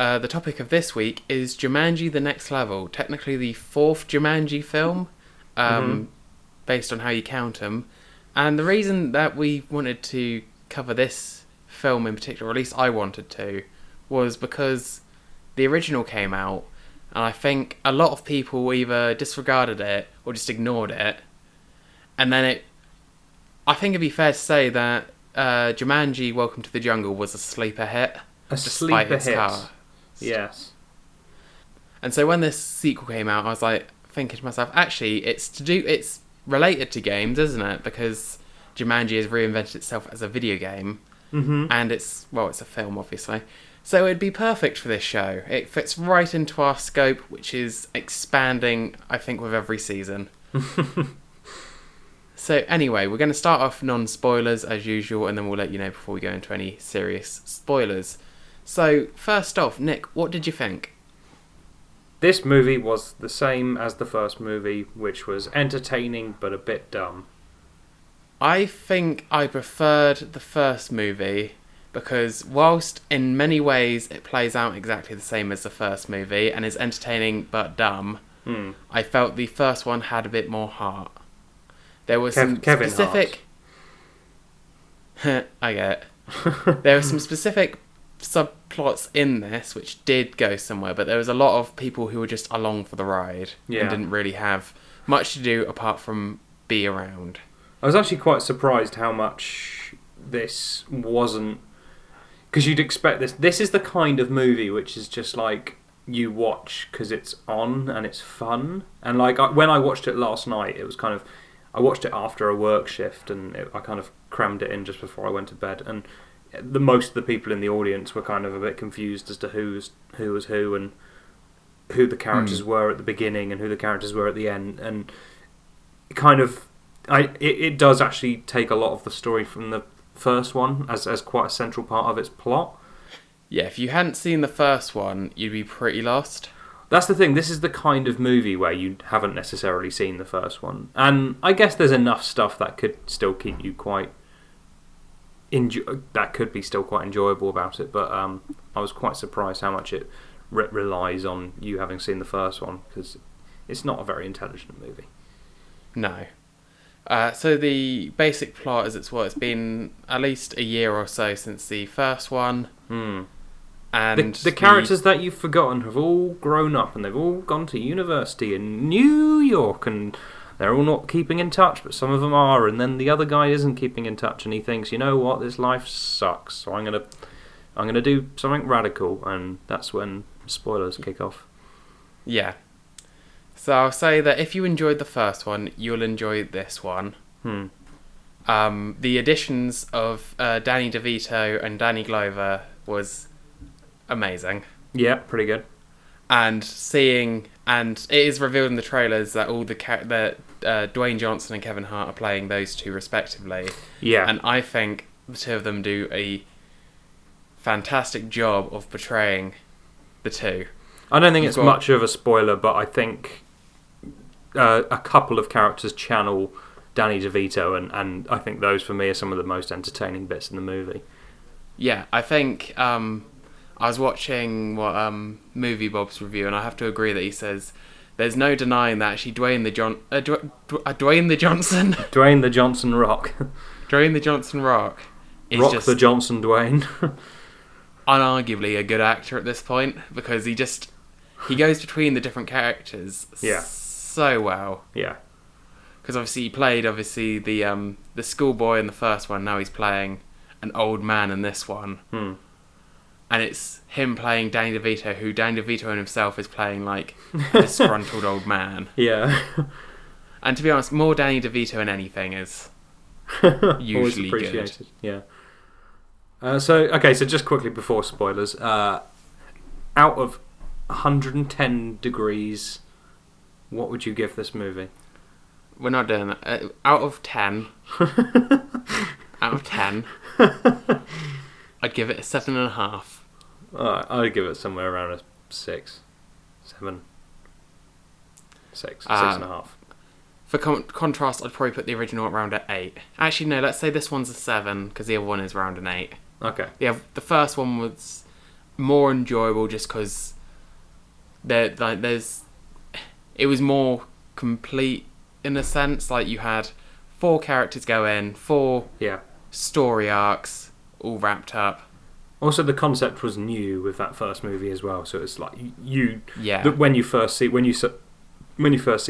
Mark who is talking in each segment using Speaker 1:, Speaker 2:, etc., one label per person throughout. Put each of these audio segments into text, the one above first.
Speaker 1: the topic of this week is Jumanji: The Next Level. Technically the 4th Jumanji film, based on how you count them. And the reason that we wanted to cover this film in particular, or at least I wanted to, was because the original came out, and I think a lot of people either disregarded it or just ignored it. And then I think it'd be fair to say that Jumanji: Welcome to the Jungle was a sleeper hit.
Speaker 2: Despite its cast. Yes.
Speaker 1: And so when this sequel came out, I was like thinking to myself, actually, it's related to games, isn't it? Because Jumanji has reinvented itself as a video game, and it's a film, obviously. So it'd be perfect for this show. It fits right into our scope, which is expanding, I think, with every season. So anyway, we're going to start off non-spoilers as usual, and then we'll let you know before we go into any serious spoilers. So first off, Nick, what did you think?
Speaker 2: This movie was the same as the first movie, which was entertaining but a bit dumb.
Speaker 1: I think I preferred the first movie because whilst in many ways it plays out exactly the same as the first movie and is entertaining but dumb, I felt the first one had a bit more heart. There was some specific... I get it. There were some specific subplots in this which did go somewhere, but there was a lot of people who were just along for the ride and didn't really have much to do apart from be around.
Speaker 2: I was actually quite surprised how much this wasn't... Because you'd expect this. This is the kind of movie which is just like you watch because it's on and it's fun. And like when I watched it last night, it was kind of... I watched it after a work shift and I kind of crammed it in just before I went to bed. And most of the people in the audience were kind of a bit confused as to who was who and who the characters were at the beginning and who the characters were at the end. And kind of... It does actually take a lot of the story from the first one as quite a central part of its plot.
Speaker 1: Yeah, if you hadn't seen the first one, you'd be pretty lost.
Speaker 2: That's the thing, this is the kind of movie where you haven't necessarily seen the first one. And I guess there's enough stuff that could still keep you quite... that could be still quite enjoyable about it, but I was quite surprised how much it relies on you having seen the first one, because it's not a very intelligent movie.
Speaker 1: No. So the basic plot is it's been at least a year or so since the first one. And
Speaker 2: the characters that you've forgotten have all grown up and they've all gone to university in New York and they're all not keeping in touch, but some of them are, and then the other guy isn't keeping in touch and he thinks, you know what, this life sucks, so I'm gonna do something radical, and that's when spoilers kick off.
Speaker 1: Yeah. So I'll say that if you enjoyed the first one, you'll enjoy this one. The additions of Danny DeVito and Danny Glover was amazing.
Speaker 2: Yeah, pretty good.
Speaker 1: And it is revealed in the trailers that all that Dwayne Johnson and Kevin Hart are playing those two respectively.
Speaker 2: Yeah.
Speaker 1: And I think the two of them do a fantastic job of portraying the two.
Speaker 2: I don't think it's much of a spoiler, but I think a couple of characters channel Danny DeVito, and I think those for me are some of the most entertaining bits in the movie.
Speaker 1: Yeah, I think I was watching Movie Bob's review, and I have to agree that he says there's no denying that actually Dwayne the Johnson
Speaker 2: Dwayne the Johnson Rock.
Speaker 1: Dwayne the Johnson Rock is
Speaker 2: Rock
Speaker 1: just
Speaker 2: the Johnson Dwayne.
Speaker 1: unarguably a good actor at this point, because he goes between the different characters so well.
Speaker 2: Yeah.
Speaker 1: Because obviously he played the schoolboy in the first one, now he's playing an old man in this one. And it's him playing Danny DeVito, who Danny DeVito himself is playing like a disgruntled old man.
Speaker 2: Yeah.
Speaker 1: And to be honest, more Danny DeVito in anything is usually good.
Speaker 2: Yeah. So just quickly before spoilers, out of 110 degrees, what would you give this movie?
Speaker 1: We're not doing that. Out of 10, I'd give it a 7.5.
Speaker 2: I'd give it somewhere around a 6, 7, 6, 6.5.
Speaker 1: For contrast, I'd probably put the original around at 8. Actually, no, let's say this one's a 7, because the other one is around an 8.
Speaker 2: Okay.
Speaker 1: Yeah, the first one was more enjoyable just because it was more complete in a sense. Like, you had 4 characters go in, 4 story arcs all wrapped up.
Speaker 2: Also, the concept was new with that first movie as well, so it's like
Speaker 1: Yeah.
Speaker 2: when you first see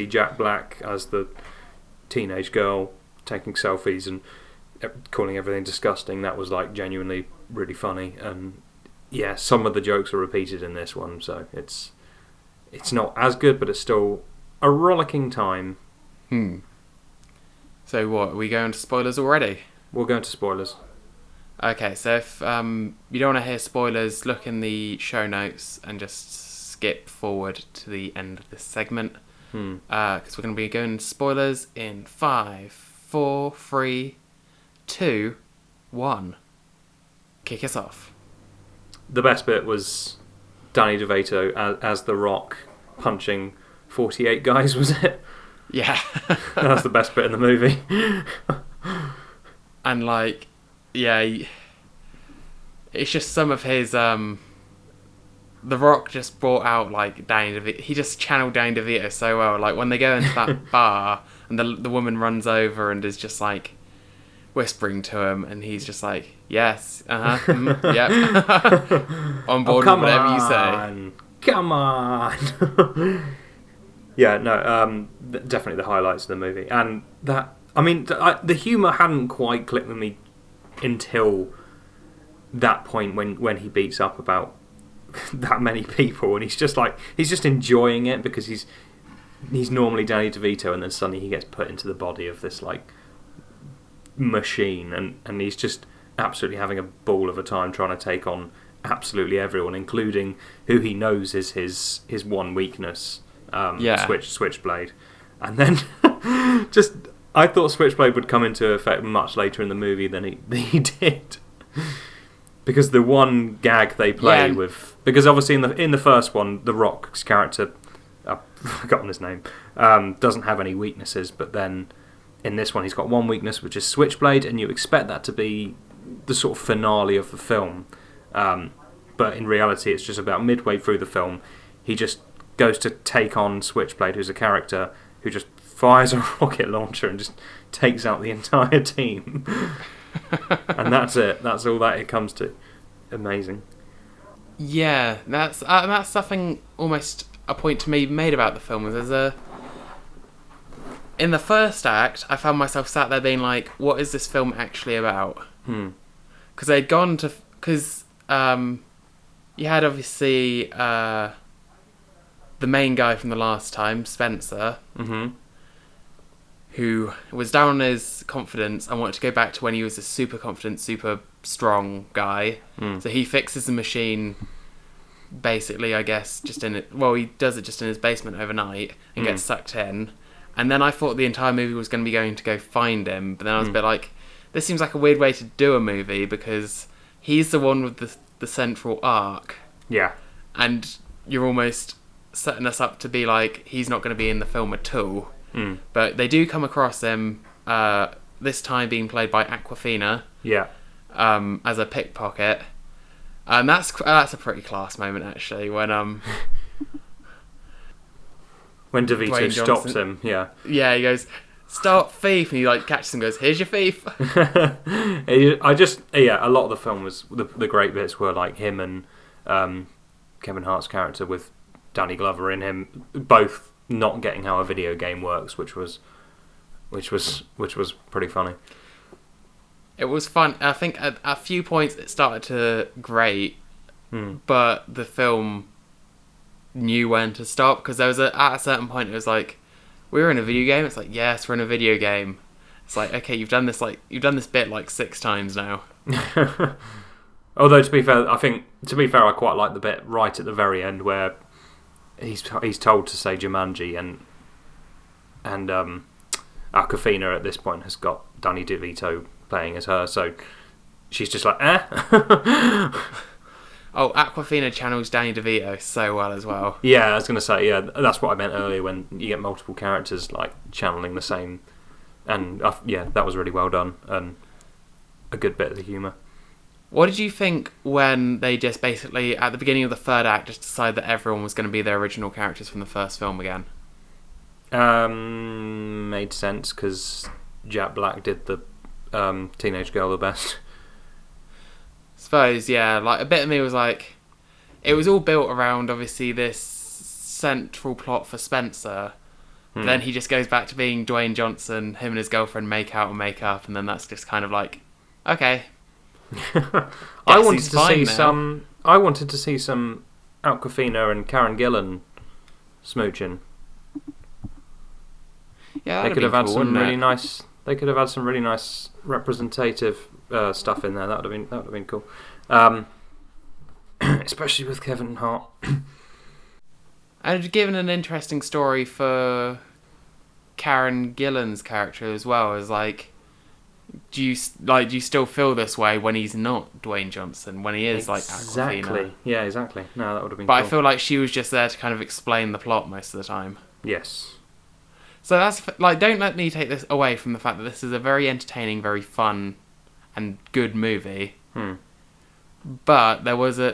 Speaker 2: Jack Black as the teenage girl taking selfies and calling everything disgusting, that was like genuinely really funny. And yeah, some of the jokes are repeated in this one, so it's not as good, but it's still a rollicking time.
Speaker 1: So what, are we going to spoilers already?
Speaker 2: We'll go into spoilers.
Speaker 1: Okay, so if you don't want to hear spoilers, look in the show notes and just skip forward to the end of this segment. Because we're going to be going into spoilers in 5, 4, 3, 2, 1. Kick us off.
Speaker 2: The best bit was Danny DeVito as The Rock punching 48 guys, was it?
Speaker 1: Yeah.
Speaker 2: That's the best bit in the movie.
Speaker 1: And like, yeah, it's just some of his The Rock just brought out like Danny DeVito. He just channeled Danny DeVito so well. Like when they go into that bar and the woman runs over and is just like whispering to him, and he's just like, yes, yeah, on board with whatever you say.
Speaker 2: Come on. Yeah, no, definitely the highlights of the movie, and that. I mean, the humour hadn't quite clicked with me until that point when he beats up about that many people, and he's just enjoying it because he's normally Danny DeVito, and then suddenly he gets put into the body of this like machine, and he's just absolutely having a ball of a time trying to take on absolutely everyone, including who he knows is his one weakness, Switchblade, and then just. I thought Switchblade would come into effect much later in the movie than he did, because the one gag they play with, because obviously in the first one, The Rock's character, I've forgotten his name, doesn't have any weaknesses, but then in this one he's got one weakness, which is Switchblade, and you expect that to be the sort of finale of the film, but in reality it's just about midway through the film he just goes to take on Switchblade, who's a character who just fires a rocket launcher and just takes out the entire team. And that's it. That's all that it comes to. Amazing.
Speaker 1: Yeah, that's something almost a point to me made about the film. In the first act, I found myself sat there being like, what is this film actually about? Because they'd gone to... Because you had obviously the main guy from the last time, Spencer, who was down on his confidence and wanted to go back to when he was a super confident, super strong guy. So he fixes the machine, basically, I guess, just in it. Well, he does it just in his basement overnight and gets sucked in. And then I thought the entire movie was going to be going to go find him, but then I was a bit like, this seems like a weird way to do a movie because he's the one with the central arc. Yeah. And you're almost setting us up to be like, he's not going to be in the film at all. But they do come across him, this time being played by Awkwafina. Yeah. As a pickpocket. And that's a pretty class moment, actually, when
Speaker 2: DeVito stops him, yeah.
Speaker 1: Yeah, he goes, stop thief, and he like catches him and goes, here's your thief.
Speaker 2: A lot of the film was, the great bits were like him and Kevin Hart's character with Danny Glover in him, both not getting how a video game works, which was pretty funny.
Speaker 1: It was fun. I think at a few points it started to grate, but the film knew when to stop, because there was at a certain point it was like, we're in a video game. It's like, yes, we're in a video game. It's like, okay, you've done this bit like 6 times now.
Speaker 2: Although to be fair, I quite like the bit right at the very end where he's told to say Jumanji, and Awkwafina at this point has got Danny DeVito playing as her, so she's just like,
Speaker 1: Oh, Awkwafina channels Danny DeVito so well as well.
Speaker 2: Yeah, I was going to say, yeah, that's what I meant earlier when you get multiple characters like channeling the same, and yeah, that was really well done and a good bit of the humour.
Speaker 1: What did you think when they just basically, at the beginning of the third act, just decided that everyone was going to be their original characters from the first film again?
Speaker 2: Made sense, because Jack Black did the teenage girl the best.
Speaker 1: Suppose, yeah. Like, a bit of me was like, it was all built around, obviously, this central plot for Spencer. Then he just goes back to being Dwayne Johnson, him and his girlfriend make out and make up, and then that's just kind of like, okay.
Speaker 2: I wanted to see some Awkwafina and Karen Gillan smooching.
Speaker 1: Yeah,
Speaker 2: they could have had some really nice. They could have had some really nice representative stuff in there. That would have been cool. Especially with Kevin Hart.
Speaker 1: And given an interesting story for Karen Gillan's character as well, as like, do you still feel this way when he's not Dwayne Johnson, when he is like Awkwafina?
Speaker 2: Yeah, exactly. No, that would have been.
Speaker 1: But
Speaker 2: cool.
Speaker 1: I feel like she was just there to kind of explain the plot most of the time.
Speaker 2: Yes.
Speaker 1: So that's like, don't let me take this away from the fact that this is a very entertaining, very fun, and good movie. But there was a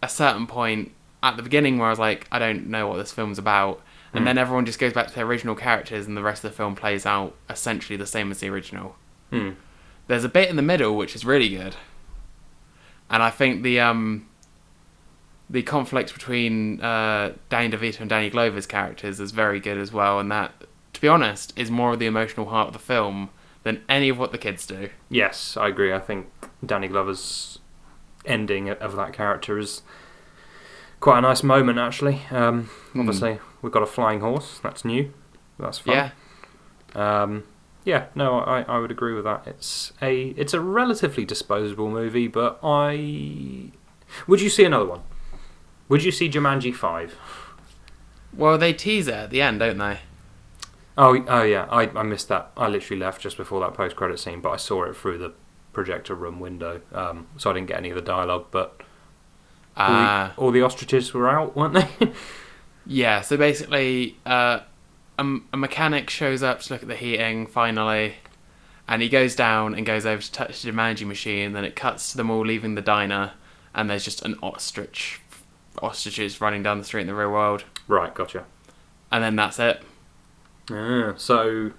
Speaker 1: certain point at the beginning where I was like, I don't know what this film's about. And then everyone just goes back to their original characters and the rest of the film plays out essentially the same as the original. There's a bit in the middle which is really good. And I think the conflict between Danny DeVito and Danny Glover's characters is very good as well. And that, to be honest, is more of the emotional heart of the film than any of what the kids do.
Speaker 2: Yes, I agree. I think Danny Glover's ending of that character is quite a nice moment, actually. Obviously, we've got a flying horse. That's new. That's fun. I would agree with that. It's a relatively disposable movie, but would you see another one? Would you see Jumanji 5?
Speaker 1: Well, they tease it at the end, don't they?
Speaker 2: Oh yeah, I missed that. I literally left just before that post-credit scene, but I saw it through the projector room window, so I didn't get any of the dialogue, but all the ostriches were out, weren't they?
Speaker 1: Yeah, so basically, a mechanic shows up to look at the heating, finally, and he goes down and goes over to touch the Jumanji machine, then it cuts to them all leaving the diner, and there's just an ostriches running down the street in the real world. Right, gotcha. And then that's it.
Speaker 2: So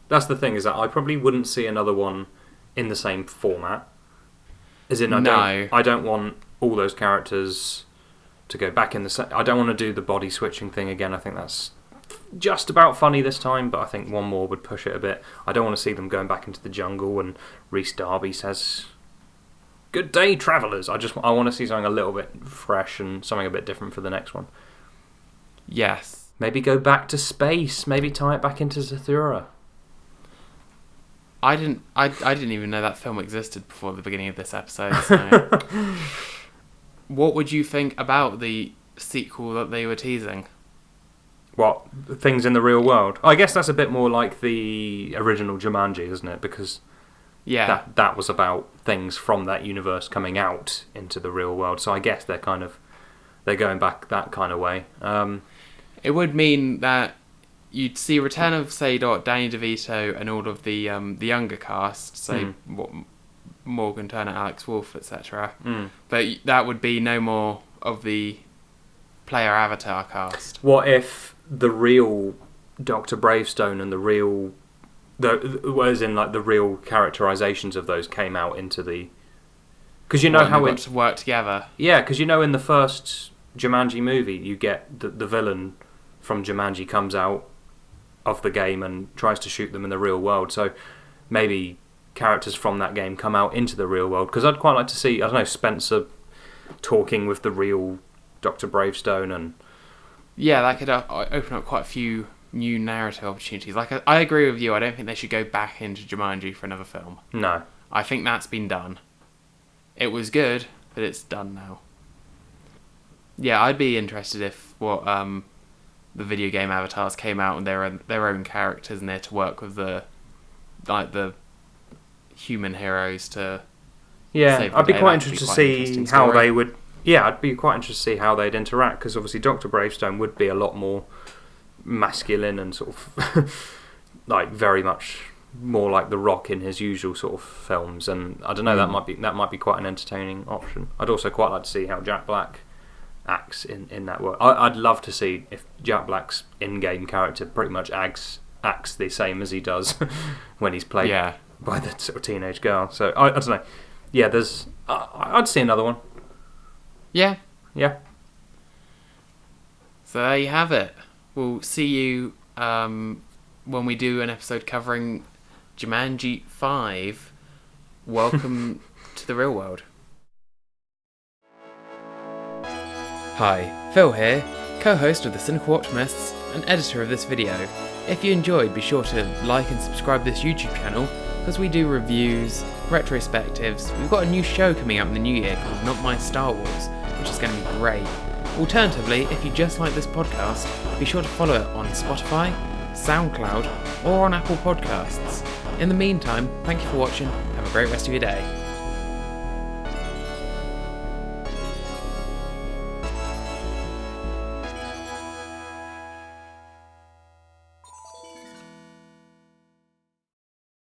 Speaker 2: that's the thing, is that I probably wouldn't see another one in the same format. As in, I don't want all those characters to go back in the I don't want to do the body switching thing again. I think that's just about funny this time, but I think one more would push it a bit. I don't want to see them going back into the jungle and Rhys Darby says, "Good day, travellers." I want to see something a little bit fresh and something a bit different for the next one.
Speaker 1: Yes.
Speaker 2: Maybe go back to space. Maybe tie it back into Zathura.
Speaker 1: I didn't even know that film existed before the beginning of this episode. So. What would you think about the sequel that they were teasing?
Speaker 2: What? Things in the real world? I guess that's a bit more like the original Jumanji, isn't it? Because that was about things from that universe coming out into the real world. So I guess they're going back that kind of way.
Speaker 1: It would mean that you'd see return of, say, Danny DeVito and all of the younger cast, say Morgan Turner, Alex Wolff, etc. But that would be no more of the player avatar cast.
Speaker 2: What if the real Dr. Bravestone and the real characterizations of those came out into the... Because you know how
Speaker 1: it to work together.
Speaker 2: Yeah, because you know in the first Jumanji movie, you get the villain from Jumanji comes out of the game and tries to shoot them in the real world. So maybe characters from that game come out into the real world. Because I'd quite like to see, I don't know, Spencer talking with the real Dr. Bravestone and...
Speaker 1: Yeah, that could open up quite a few new narrative opportunities. Like, I agree with you. I don't think they should go back into Jumanji for another film.
Speaker 2: No.
Speaker 1: I think that's been done. It was good, but it's done now. Yeah, I'd be interested if the video game avatars came out and their own characters and they're to work with the human heroes to save the
Speaker 2: I'd be
Speaker 1: day.
Speaker 2: quite interested to see how they would. Yeah, I'd be quite interested to see how they'd interact, because obviously Dr. Bravestone would be a lot more masculine and sort of like very much more like The Rock in his usual sort of films, and I don't know, that might be quite an entertaining option. I'd also quite like to see how Jack Black acts in that work. I'd love to see if Jack Black's in-game character pretty much acts the same as he does when he's played by the sort of teenage girl. So I don't know. Yeah, I'd see another one.
Speaker 1: Yeah.
Speaker 2: So
Speaker 1: there you have it. We'll see you when we do an episode covering Jumanji 5. Welcome to the real world. Hi, Phil here, co-host of the Cynical Optimists and editor of this video. If you enjoyed, be sure to like and subscribe to this YouTube channel, because we do reviews, retrospectives. We've got a new show coming out in the new year called Not My Star Wars, which is going to be great. Alternatively, if you just like this podcast, be sure to follow it on Spotify, SoundCloud, or on Apple Podcasts. In the meantime, thank you for watching. Have a great rest of your day.